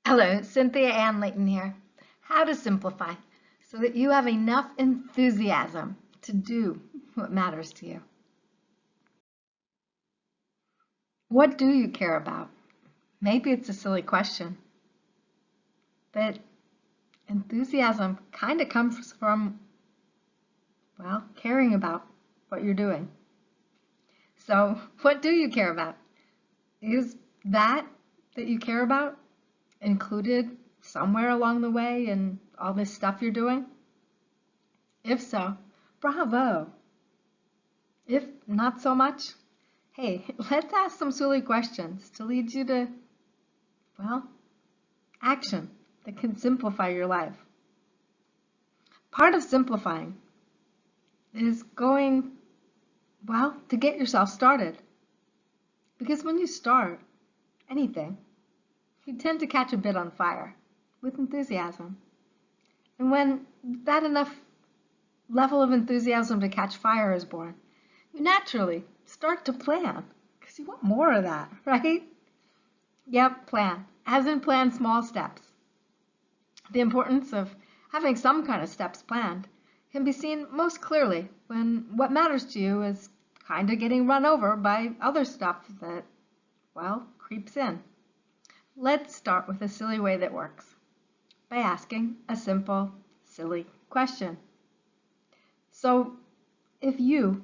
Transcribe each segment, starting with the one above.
Hello, Cynthia Ann Layton here. How to simplify so that you have enough enthusiasm to do what matters to you. What do you care about? Maybe it's a silly question, but enthusiasm kind of comes from, well, caring about what you're doing. So, what do you care about? Is that you care about included somewhere along the way in all this stuff you're doing? If so, bravo. If not so much, hey, let's ask some silly questions to lead you to, well, action that can simplify your life. Part of simplifying is going, well, to get yourself started. Because when you start anything, you tend to catch a bit on fire with enthusiasm. And when that enough level of enthusiasm to catch fire is born, you naturally start to plan because you want more of that, right? Yep, plan. As in plan small steps. The importance of having some kind of steps planned can be seen most clearly when what matters to you is kind of getting run over by other stuff that, well, creeps in. Let's start with a silly way that works by asking a simple, silly question. So, if you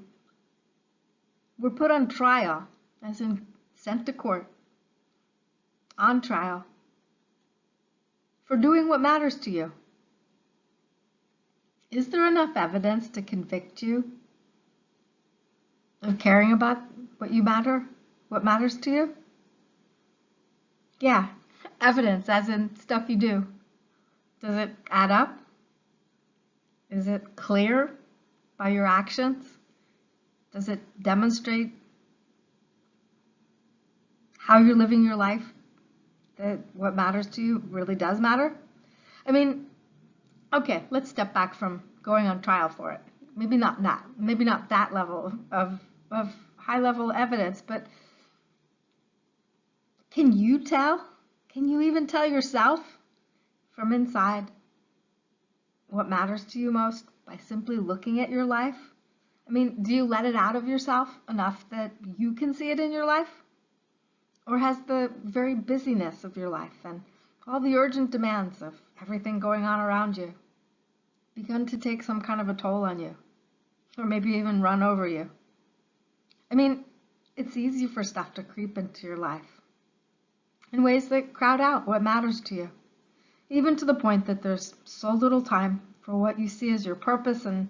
were put on trial, as in sent to court, on trial, for doing what matters to you, is there enough evidence to convict you of caring about what matters to you? Yeah, evidence, as in stuff you do. Does it add up? Is it clear by your actions? Does it demonstrate how you're living your life? That what matters to you really does matter? I mean, okay, let's step back from going on trial for it. Maybe not that level of high level evidence, but can you tell? Can you even tell yourself from inside what matters to you most by simply looking at your life? I mean, do you let it out of yourself enough that you can see it in your life? Or has the very busyness of your life and all the urgent demands of everything going on around you begun to take some kind of a toll on you? Or maybe even run over you? I mean, it's easy for stuff to creep into your life in ways that crowd out what matters to you, even to the point that there's so little time for what you see as your purpose in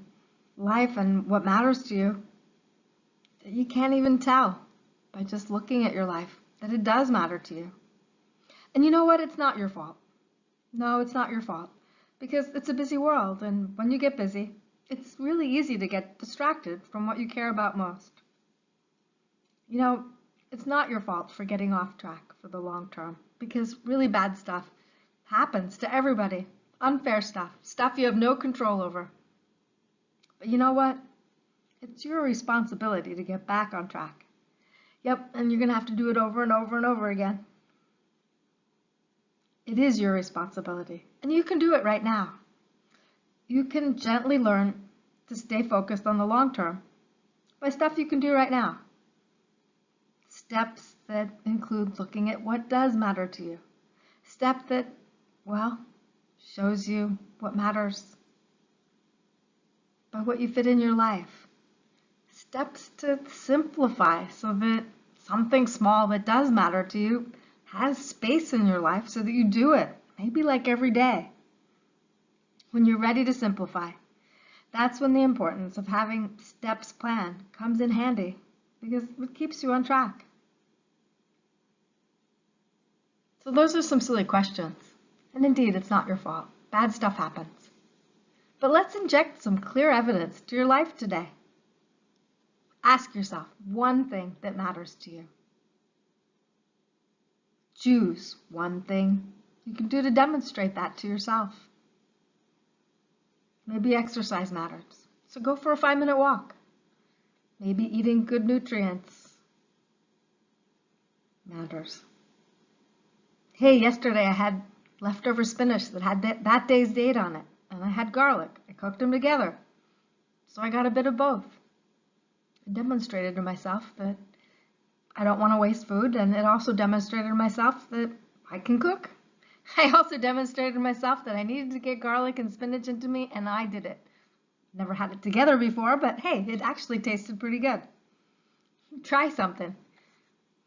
life and what matters to you that you can't even tell by just looking at your life that it does matter to you. And you know what? It's not your fault. No, it's not your fault, because it's a busy world, and when you get busy, it's really easy to get distracted from what you care about most. You know, it's not your fault for getting off track for the long term, because really bad stuff happens to everybody. Unfair stuff you have no control over. But you know what? It's your responsibility to get back on track. Yep, and you're going to have to do it over and over and over again. It is your responsibility, and you can do it right now. You can gently learn to stay focused on the long term by stuff you can do right now. Steps that include looking at what does matter to you. Step that, well, shows you what matters by what you fit in your life. Steps to simplify so that something small that does matter to you has space in your life so that you do it, maybe like every day. When you're ready to simplify, that's when the importance of having steps planned comes in handy, because it keeps you on track. So those are some silly questions. And indeed, it's not your fault. Bad stuff happens. But let's inject some clear evidence to your life today. Ask yourself one thing that matters to you. Choose one thing you can do to demonstrate that to yourself. Maybe exercise matters, so go for a 5-minute walk. Maybe eating good nutrients matters. Hey, yesterday I had leftover spinach that had that day's date on it, and I had garlic. I cooked them together. So I got a bit of both. I demonstrated to myself that I don't want to waste food, and it also demonstrated to myself that I can cook. I also demonstrated to myself that I needed to get garlic and spinach into me, and I did it. Never had it together before, but hey, it actually tasted pretty good. Try something.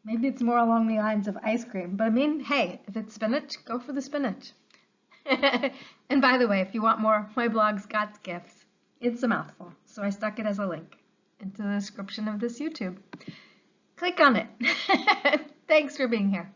Maybe it's more along the lines of ice cream, but I mean, hey, if it's spinach, go for the spinach. And by the way, if you want more, my blog, Scott's Gifts, it's a mouthful, so I stuck it as a link into the description of this YouTube. Click on it. Thanks for being here.